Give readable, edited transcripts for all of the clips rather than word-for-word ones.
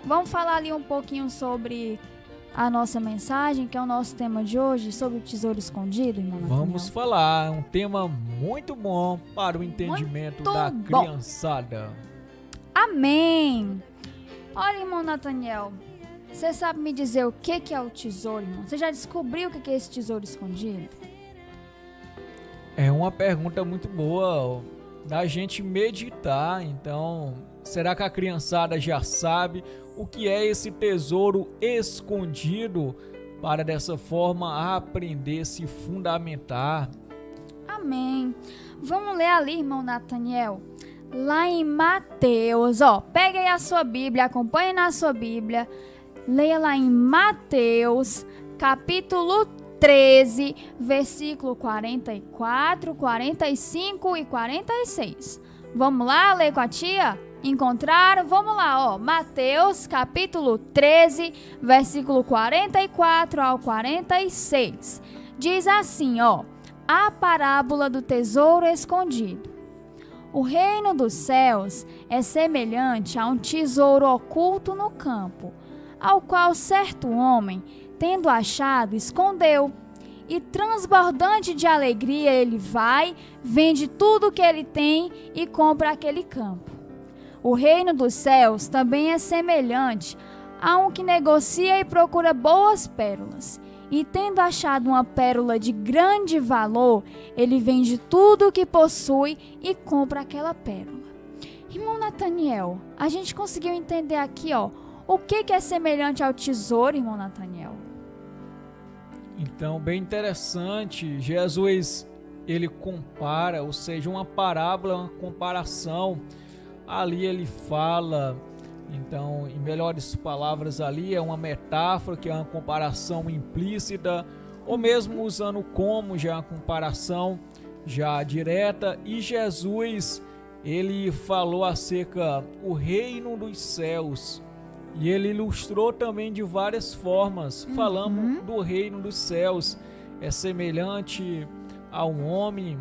Vamos falar ali um pouquinho sobre a nossa mensagem, que é o nosso tema de hoje, sobre o tesouro escondido, irmão Nathaniel? Vamos falar, é um tema muito bom para o entendimento da criançada. Amém! Olha, irmão Nathaniel, você sabe me dizer o que é o tesouro, irmão? Você já descobriu o que é esse tesouro escondido? É uma pergunta muito boa da gente meditar. Então, será que a criançada já sabe o que é esse tesouro escondido, para dessa forma aprender a se fundamentar? Amém. Vamos ler ali, irmão Nathaniel, lá em Mateus, pega aí a sua Bíblia, acompanhe na sua Bíblia, leia lá em Mateus, capítulo 13, versículo 44, 45 e 46. Vamos lá, ler com a tia? Encontraram? Vamos lá, Mateus, capítulo 13, versículo 44 ao 46. Diz assim, a parábola do tesouro escondido. O reino dos céus é semelhante a um tesouro oculto no campo, ao qual certo homem, tendo achado, escondeu. E transbordante de alegria ele vai, vende tudo o que ele tem e compra aquele campo. O reino dos céus também é semelhante a um que negocia e procura boas pérolas. E tendo achado uma pérola de grande valor, ele vende tudo o que possui e compra aquela pérola. Irmão Nathaniel, a gente conseguiu entender aqui, o que é semelhante ao tesouro, irmão Nathaniel? Então, bem interessante. Jesus, ele compara, ou seja, uma parábola, uma comparação. Ali ele fala, então, em melhores palavras ali, é uma metáfora, que é uma comparação implícita, ou mesmo usando como já uma comparação já direta. E Jesus, ele falou acerca do reino dos céus, e ele ilustrou também de várias formas. Falamos do reino dos céus, é semelhante a um homem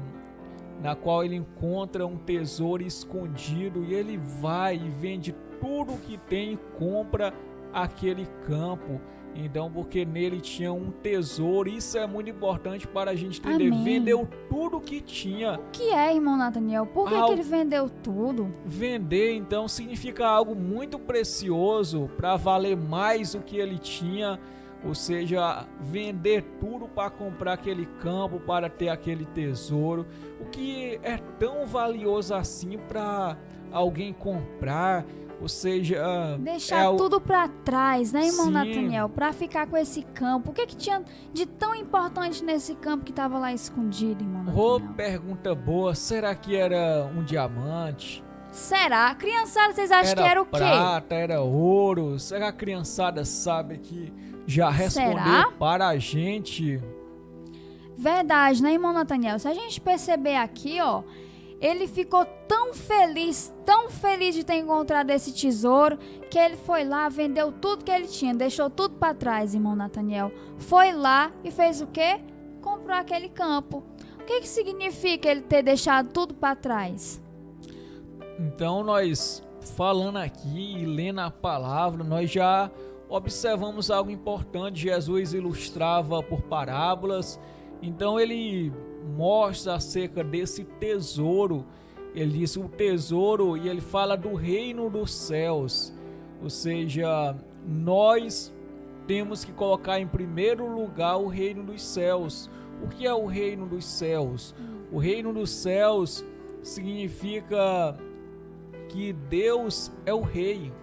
na qual ele encontra um tesouro escondido, e ele vai e vende tudo que tem e compra aquele campo. Então, porque nele tinha um tesouro, isso é muito importante para a gente entender. Amém. Vendeu tudo que tinha. O que é, irmão Nathaniel? Por que ele vendeu tudo? Vender, então, significa algo muito precioso, para valer mais do que ele tinha. Ou seja, vender tudo para comprar aquele campo, para ter aquele tesouro. O que é tão valioso assim para alguém comprar? Ou seja, deixar tudo para trás, né, irmão Sim. Nathaniel? Para ficar com esse campo. O que tinha de tão importante nesse campo que estava lá escondido, irmão Nathaniel? Pergunta boa. Será que era um diamante? Será? Criançada, vocês acham que era o quê? Era prata, era ouro? Será que a criançada sabe que já respondeu para a gente? Verdade, né, irmão Nathaniel? Se a gente perceber aqui, ele ficou tão feliz de ter encontrado esse tesouro, que ele foi lá, vendeu tudo que ele tinha, deixou tudo para trás, irmão Nathaniel. Foi lá e fez o quê? Comprou aquele campo. O que significa ele ter deixado tudo para trás? Então, nós falando aqui e lendo a palavra, nós já observamos algo importante. Jesus ilustrava por parábolas. Então ele mostra acerca desse tesouro. Ele diz o tesouro, e ele fala do reino dos céus. Ou seja, nós temos que colocar em primeiro lugar o reino dos céus. O que é o reino dos céus? O reino dos céus significa que Deus é o rei.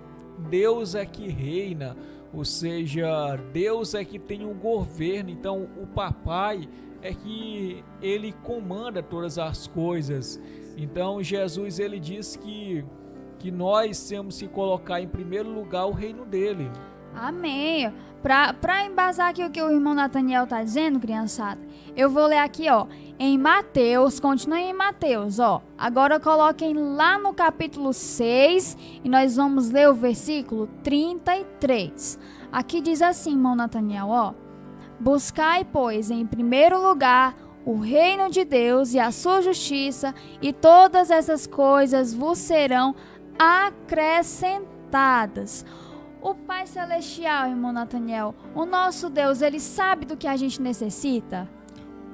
Deus é que reina. Ou seja, Deus é que tem o governo. Então o papai é que ele comanda todas as coisas. Então Jesus, ele diz que nós temos que colocar em primeiro lugar o reino dele. Amém. Para embasar aqui o que o irmão Nathaniel está dizendo, criançada, eu vou ler aqui, em Mateus, continuem em Mateus, agora coloquem lá no capítulo 6 e nós vamos ler o versículo 33. Aqui diz assim, irmão Nathaniel, buscai, pois, em primeiro lugar o reino de Deus e a sua justiça, e todas essas coisas vos serão acrescentadas. O Pai Celestial, irmão Nathaniel, o nosso Deus, ele sabe do que a gente necessita?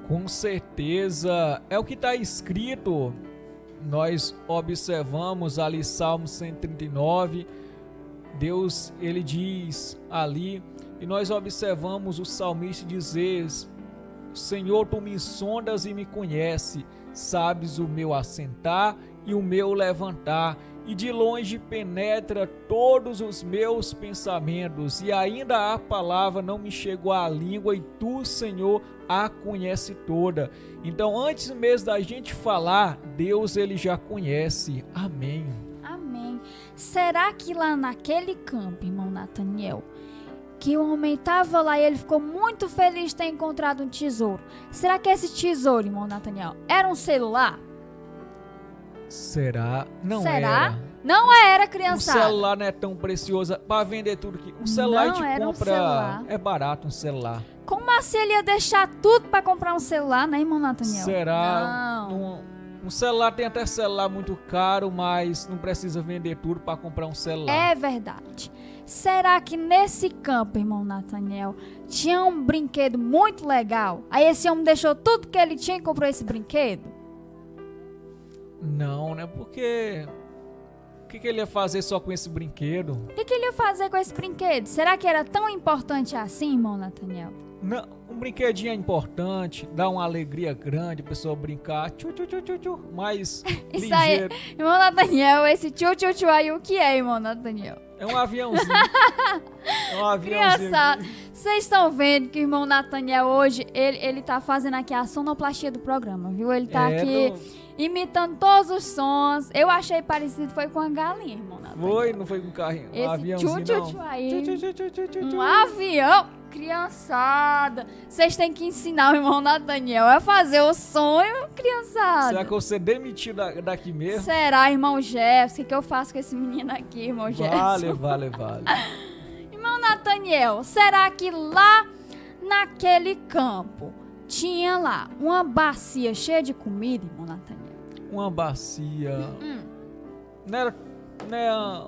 Com certeza, é o que está escrito. Nós observamos ali Salmo 139, Deus, ele diz ali, e nós observamos o salmista dizer: Senhor, tu me sondas e me conhece, sabes o meu assentar e o meu levantar, e de longe penetra todos os meus pensamentos, e ainda a palavra não me chegou à língua, e tu, Senhor, a conhece toda. Então, antes mesmo da gente falar, Deus, ele já conhece. Amém. Amém. Será que lá naquele campo, irmão Nathaniel, que o homem estava lá e ele ficou muito feliz de ter encontrado um tesouro, será que esse tesouro, irmão Nathaniel, era um celular? Será? Não Será? era. Não era, O criançada. celular não é tão precioso para vender tudo que um celular Não a gente era um compra, celular. é barato um celular. Como assim ele ia deixar tudo para comprar um celular, né, irmão Nathaniel? Será? Não. Um celular, tem até celular muito caro, mas não precisa vender tudo para comprar um celular. É verdade. Será que nesse campo, irmão Nathaniel, tinha um brinquedo muito legal? Aí esse homem deixou tudo que ele tinha e comprou esse brinquedo? Não, né? Porque o que ele ia fazer só com esse brinquedo? O que ele ia fazer com esse brinquedo? Será que era tão importante assim, irmão Nathaniel? Não, um brinquedinho é importante, dá uma alegria grande a pessoa brincar, mas Isso aí, ligeiro. irmão Nathaniel, esse tchu-tchu-tchu aí, o que é, irmão Nathaniel? É um aviãozinho. É um aviãozinho. Criançada, vocês estão vendo que o irmão Nathaniel hoje, ele tá fazendo aqui a sonoplastia do programa, viu? Ele tá aqui imitando todos os sons. Eu achei parecido, foi com a galinha, irmão Nathaniel. Não foi com um carrinho, Esse um aviãozinho tchu-tchu-tchu não. aí, Tchu-tchu-tchu-tchu-tchu. um avião. Criançada, vocês têm que ensinar o irmão Nathaniel a fazer o sonho, criançada. Será que eu vou ser demitido daqui mesmo? Será, irmão Jefferson? O que eu faço com esse menino aqui, irmão Jefferson? Vale. Irmão Nathaniel, será que lá naquele campo tinha lá uma bacia cheia de comida, irmão Nathaniel? Uma bacia. Não era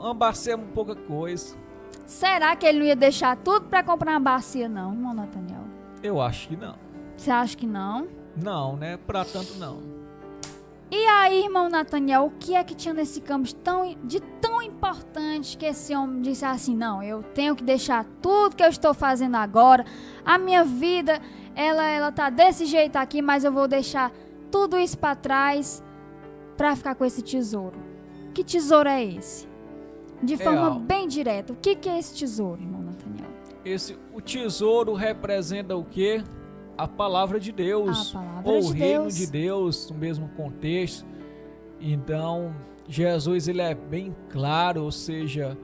uma bacia é pouca coisa. Será que ele não ia deixar tudo pra comprar uma bacia, não, irmão Nathaniel? Eu acho que não. Você acha que não? Não, né? Pra tanto não. E aí, irmão Nathaniel, o que é que tinha nesse campo de tão importante que esse homem disse assim: não, eu tenho que deixar tudo que eu estou fazendo agora, a minha vida, ela tá desse jeito aqui, mas eu vou deixar tudo isso pra trás pra ficar com esse tesouro. Que tesouro é esse? De forma bem direta, o que é esse tesouro, irmão Nathaniel? O tesouro representa o quê? A palavra de Deus, ou o reino de Deus, no mesmo contexto. Então, Jesus, ele é bem claro, ou seja,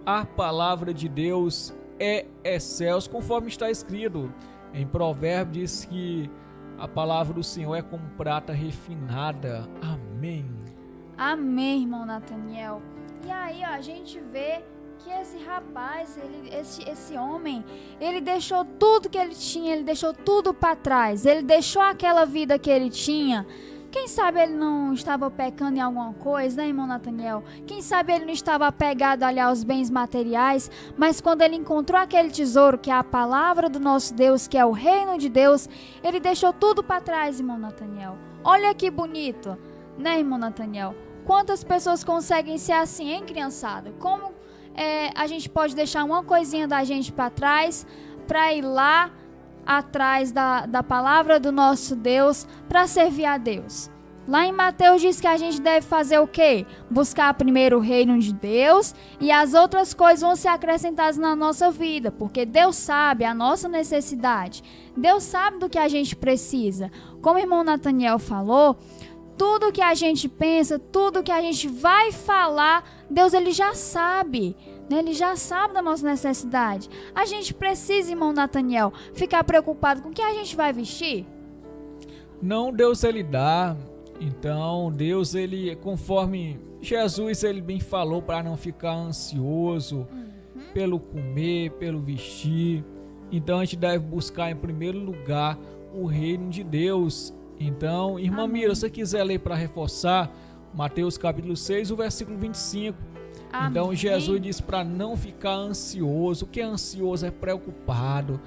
a palavra de Deus é excelsa, conforme está escrito. Em Provérbios diz que a palavra do Senhor é como prata refinada. Amém. Amém, irmão Nathaniel. E aí, ó, a gente vê que esse rapaz, esse homem, ele deixou tudo que ele tinha, ele deixou tudo para trás, ele deixou aquela vida que ele tinha. Quem sabe ele não estava pecando em alguma coisa, né, irmão Nathaniel? Quem sabe ele não estava apegado ali aos bens materiais, mas quando ele encontrou aquele tesouro, que é a palavra do nosso Deus, que é o reino de Deus, ele deixou tudo para trás, irmão Nathaniel. Olha que bonito, né, irmão Nathaniel? Quantas pessoas conseguem ser assim, hein, criançada? Como a gente pode deixar uma coisinha da gente para trás, para ir lá atrás da palavra do nosso Deus, para servir a Deus? Lá em Mateus diz que a gente deve fazer o quê? Buscar primeiro o reino de Deus, e as outras coisas vão ser acrescentadas na nossa vida, porque Deus sabe a nossa necessidade. Deus sabe do que a gente precisa. Como o irmão Nathaniel falou, tudo que a gente pensa, tudo que a gente vai falar, Deus, ele já sabe, né? Ele já sabe da nossa necessidade. A gente precisa, irmão Nathaniel, ficar preocupado com o que a gente vai vestir? Não, Deus, ele dá. Então, Deus, ele, conforme Jesus, ele bem falou, para não ficar ansioso pelo comer, pelo vestir. Então, a gente deve buscar em primeiro lugar o reino de Deus. Então, irmã Mira, se você quiser ler para reforçar, Mateus capítulo 6, o versículo 25, Amém. Então Jesus diz para não ficar ansioso. O que é ansioso é preocupado.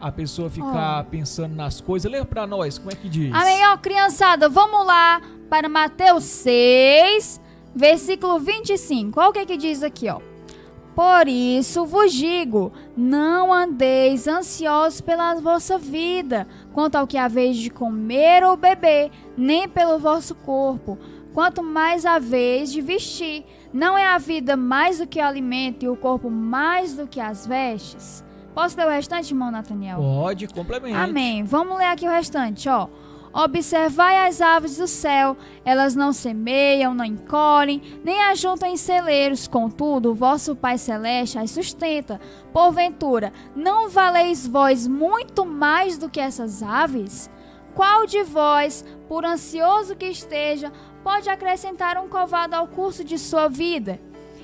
A pessoa ficar pensando nas coisas. Lê para nós, como é que diz? Amém, criançada, vamos lá para Mateus 6, versículo 25. Olha o que diz aqui, Por isso vos digo, não andeis ansiosos pela vossa vida, quanto ao que haveis de comer ou beber, nem pelo vosso corpo, quanto mais haveis de vestir. Não é a vida mais do que o alimento e o corpo mais do que as vestes? Posso ler o restante, irmão Nathaniel? Pode, complemente. Amém. Vamos ler aqui o restante, Observai as aves do céu, elas não semeiam, não encolhem, nem ajuntam em celeiros, contudo, o vosso Pai Celeste as sustenta. Porventura, não valeis vós muito mais do que essas aves? Qual de vós, por ansioso que esteja, pode acrescentar um covado ao curso de sua vida?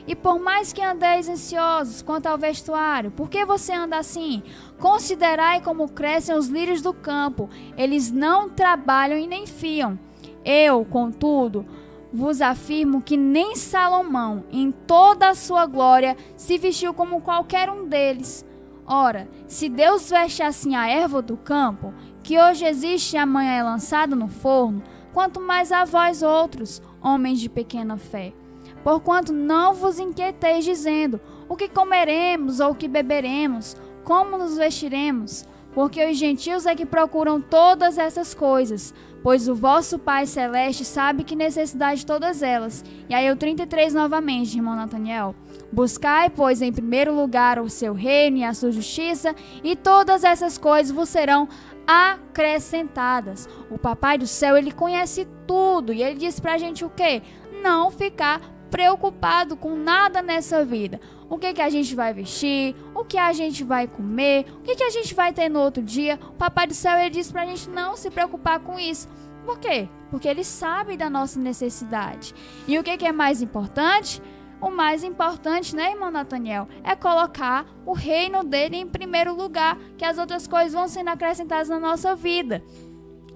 E por mais que andeis ansiosos quanto ao vestuário, por que você anda assim? Considerai como crescem os lírios do campo, eles não trabalham e nem fiam. Eu, contudo, vos afirmo que nem Salomão, em toda a sua glória, se vestiu como qualquer um deles. Ora, se Deus veste assim a erva do campo, que hoje existe e amanhã é lançada no forno, quanto mais a vós outros, homens de pequena fé. Porquanto não vos inquieteis dizendo, o que comeremos ou o que beberemos, como nos vestiremos? Porque os gentios é que procuram todas essas coisas, pois o vosso Pai Celeste sabe que necessidade de todas elas. E aí o 33 novamente, irmão Nathaniel. Buscai, pois, em primeiro lugar o seu reino e a sua justiça, e todas essas coisas vos serão acrescentadas. O Papai do Céu, ele conhece tudo, e ele diz pra gente o quê? Não ficar preocupado com nada nessa vida. O que a gente vai vestir, o que a gente vai comer, o que a gente vai ter no outro dia. O Papai do Céu, ele diz pra gente não se preocupar com isso. Por quê? Porque ele sabe da nossa necessidade. E o que é mais importante? O mais importante, né, irmão Nathaniel, é colocar o reino dele em primeiro lugar, que as outras coisas vão sendo acrescentadas na nossa vida.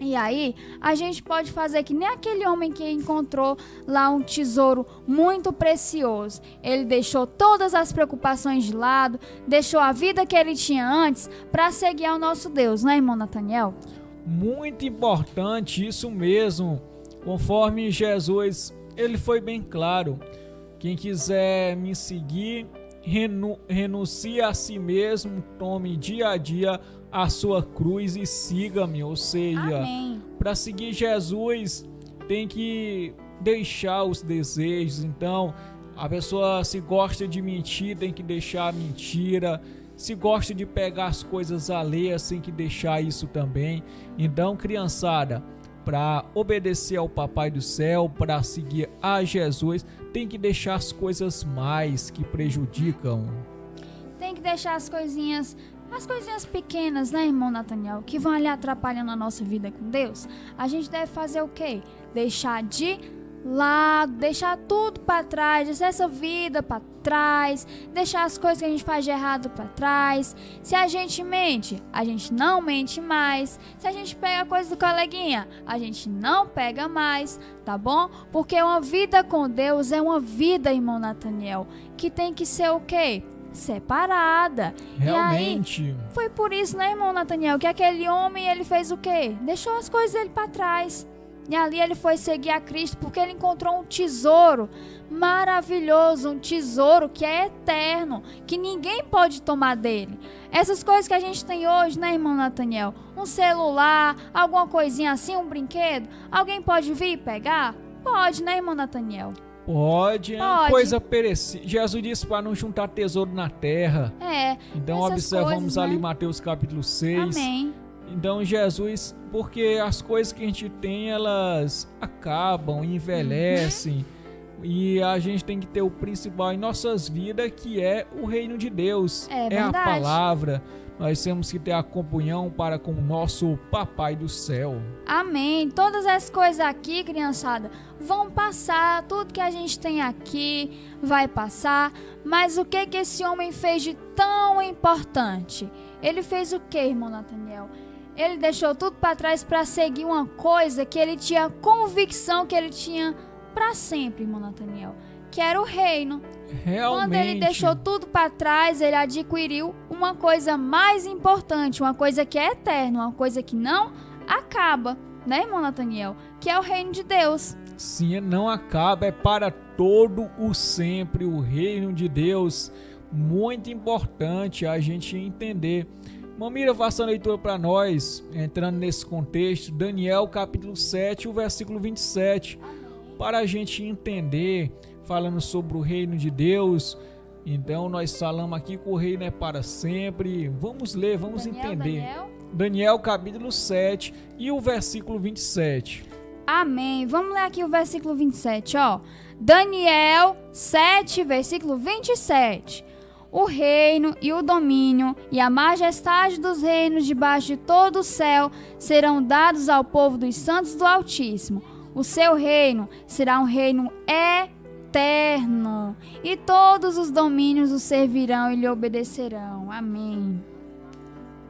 E aí, a gente pode fazer que nem aquele homem que encontrou lá um tesouro muito precioso. Ele deixou todas as preocupações de lado, deixou a vida que ele tinha antes para seguir ao nosso Deus, né, irmão Nathaniel? Muito importante, isso mesmo. Conforme Jesus, ele foi bem claro. Quem quiser me seguir, renuncie a si mesmo, tome dia a dia a sua cruz e siga-me. Ou seja, para seguir Jesus tem que deixar os desejos. Então, a pessoa, se gosta de mentir, tem que deixar a mentira. Se gosta de pegar as coisas alheias, tem que deixar isso também. Então, criançada, para obedecer ao Papai do Céu, para seguir a Jesus, tem que deixar as coisas mais que prejudicam. Tem que deixar as coisinhas pequenas, né, irmão Nathaniel, que vão ali atrapalhando a nossa vida com Deus. A gente deve fazer o quê? Deixar de lado, deixar tudo para trás, deixar essa vida para trás, deixar as coisas que a gente faz de errado para trás. Se a gente mente, a gente não mente mais. Se a gente pega coisa do coleguinha, a gente não pega mais, tá bom? Porque uma vida com Deus é uma vida, irmão Nathaniel, que tem que ser o quê? Separada. Realmente. E aí, foi por isso, né, irmão Nathaniel, que aquele homem, ele fez o quê? Deixou as coisas dele para trás. E ali ele foi seguir a Cristo, porque ele encontrou um tesouro maravilhoso, um tesouro que é eterno, que ninguém pode tomar dele. Essas coisas que a gente tem hoje, né, irmão Nathaniel? Um celular, alguma coisinha assim, um brinquedo, alguém pode vir e pegar? Pode, né, irmão Nathaniel? Pode, é uma coisa perecível. Jesus disse para não juntar tesouro na terra. Então observamos coisas, ali, né? Mateus capítulo 6. Amém. Então Jesus, porque as coisas que a gente tem, elas acabam, envelhecem. E a gente tem que ter o principal em nossas vidas, que é o reino de Deus. É a palavra. Nós temos que ter a comunhão para com o nosso Papai do Céu. Amém. Todas as coisas aqui, criançada, vão passar. Tudo que a gente tem aqui vai passar. Mas o que esse homem fez de tão importante? Ele fez o que, irmão Nathaniel? Ele deixou tudo para trás para seguir uma coisa que ele tinha convicção que ele tinha para sempre, irmão Nathaniel. que era o reino. Realmente. Quando ele deixou tudo para trás, ele adquiriu uma coisa mais importante, uma coisa que é eterna, uma coisa que não acaba, né, irmão Nathaniel? Que é o reino de Deus. Sim, não acaba, é para todo o sempre o reino de Deus. Muito importante a gente entender. Mamira, faça a leitura para nós, entrando nesse contexto, Daniel capítulo 7, o versículo 27, para a gente entender, falando sobre o reino de Deus. Então nós falamos aqui que o reino é para sempre. Vamos ler, vamos entender. Daniel capítulo 7 e o versículo 27. Amém. Vamos ler aqui o versículo 27, ó. Daniel 7, versículo 27. O reino e o domínio e a majestade dos reinos debaixo de todo o céu serão dados ao povo dos santos do Altíssimo. O seu reino será um reino eterno, e todos os domínios o servirão e lhe obedecerão. Amém.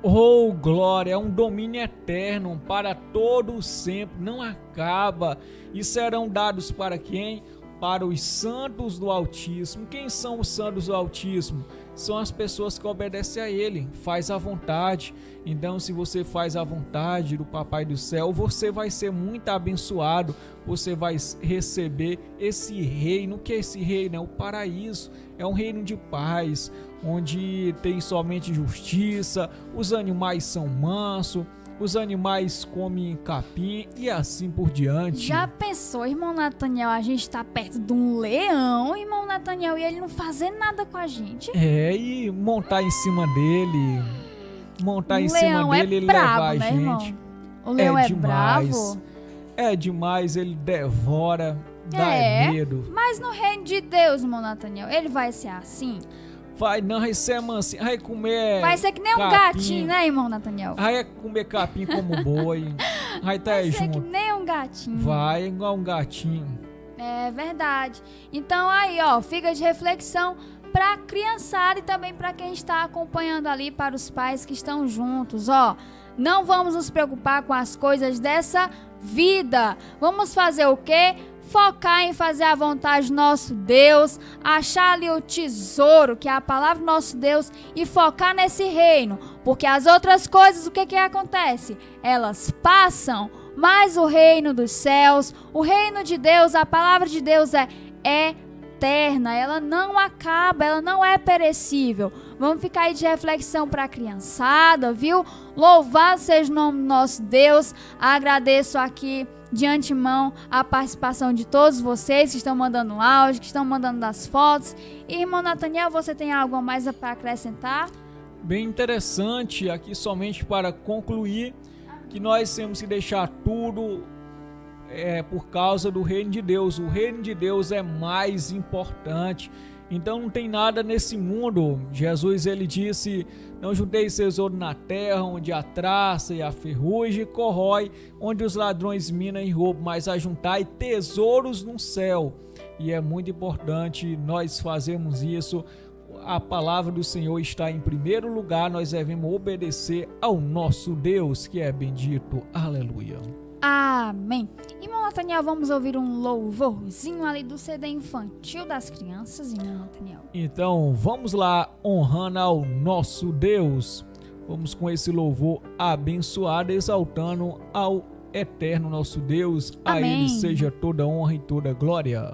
Oh, glória, é um domínio eterno para todo sempre, não acaba. E serão dados para quem? Para os santos do Altíssimo. Quem são os santos do Altíssimo? São as pessoas que obedecem a Ele, faz a vontade. Então, se você faz a vontade do Papai do Céu, você vai ser muito abençoado, você vai receber esse reino. O que é esse reino? É o paraíso, é um reino de paz, onde tem somente justiça, os animais são mansos, os animais comem capim e assim por diante. Já pensou, irmão Nathaniel, a gente tá perto de um leão, irmão Nathaniel, e ele não fazer nada com a gente? É, e montar em cima dele, ele bravo, levar a né, gente. Irmão? O leão é demais. bravo? É demais, ele devora, dá medo. Mas no reino de Deus, irmão Nathaniel, ele vai ser assim? Vai não, vai ser mansinho, vai comer. Vai ser que nem um gatinho, né, irmão Nathaniel? Vai comer capim como boi. Vai ser junto. que nem um gatinho. Vai igual um gatinho. É verdade. Então aí, ó, fica de reflexão para a criançada e também para quem está acompanhando ali, para os pais que estão juntos, ó. Não vamos nos preocupar com as coisas dessa vida. Vamos fazer o quê? Focar em fazer a vontade do nosso Deus, achar ali o tesouro, que é a palavra do nosso Deus, e focar nesse reino, porque as outras coisas, o que acontece? Elas passam, mas o reino dos céus, o reino de Deus, a palavra de Deus é eterna, ela não acaba, ela não é perecível. Vamos ficar aí de reflexão para a criançada, viu? Louvado seja o nome do nosso Deus. Agradeço aqui de antemão a participação de todos vocês que estão mandando áudio, que estão mandando as fotos. E, irmão Nathaniel, você tem algo a mais para acrescentar? Bem interessante, aqui somente para concluir, que nós temos que deixar tudo por causa do reino de Deus. O reino de Deus é mais importante. Então não tem nada nesse mundo. Jesus, ele disse: não junteis tesouro na terra, onde a traça e a ferrugem corrói, onde os ladrões minam e roubam, mas ajuntai tesouros no céu. E é muito importante nós fazermos isso. A palavra do Senhor está em primeiro lugar. Nós devemos obedecer ao nosso Deus, que é bendito. Aleluia. Amém. Irmão Nathaniel, vamos ouvir um louvorzinho ali do CD infantil das crianças, irmão Nathaniel. Então, vamos lá, honrando ao nosso Deus. Vamos com esse louvor abençoado, exaltando ao eterno nosso Deus. Amém. A Ele seja toda honra e toda glória.